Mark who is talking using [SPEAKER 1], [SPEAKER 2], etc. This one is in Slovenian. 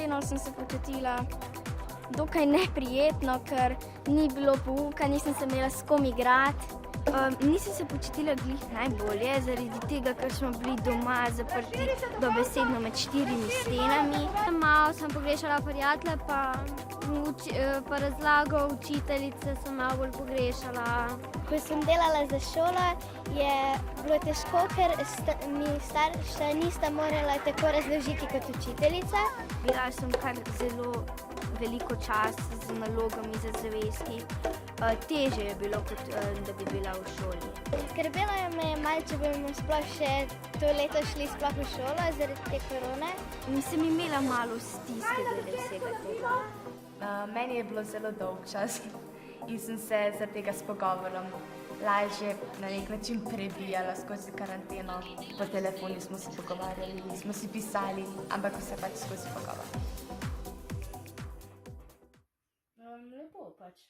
[SPEAKER 1] karanteno sem se počutila dokaj neprijetno, ker ni bilo pouka, nisem se imela s kom igrati. Nisem se počutila glih najbolje, zaradi tega, ker smo bili doma zaprti dobesedno med 4 stenami. Malo sem pogrešala prijatelje, pa razlago učiteljice sem malo bolj pogrešala. Ko sem delala za šolo, je bilo težko, ker mi starša nista morala tako razložiti kot učiteljica. Bila sem kar zelo veliko časa z nalogami za zavesti. Težje je bilo, kot da bi bila v šoli. Skrbelo me je malo, če bomo sploh še to leto šli sploh v šolo zaradi te korone. Sem imela malo stiske glede vsega tega.
[SPEAKER 2] Meni je bilo zelo dolg čas in sem se zaradi tega s pogovorom lažje na nek način prebijala skozi karanteno. Po telefonu smo se pogovarjali, smo si pisali, ampak vse pač skozi pogovor.
[SPEAKER 3] Lepo pač.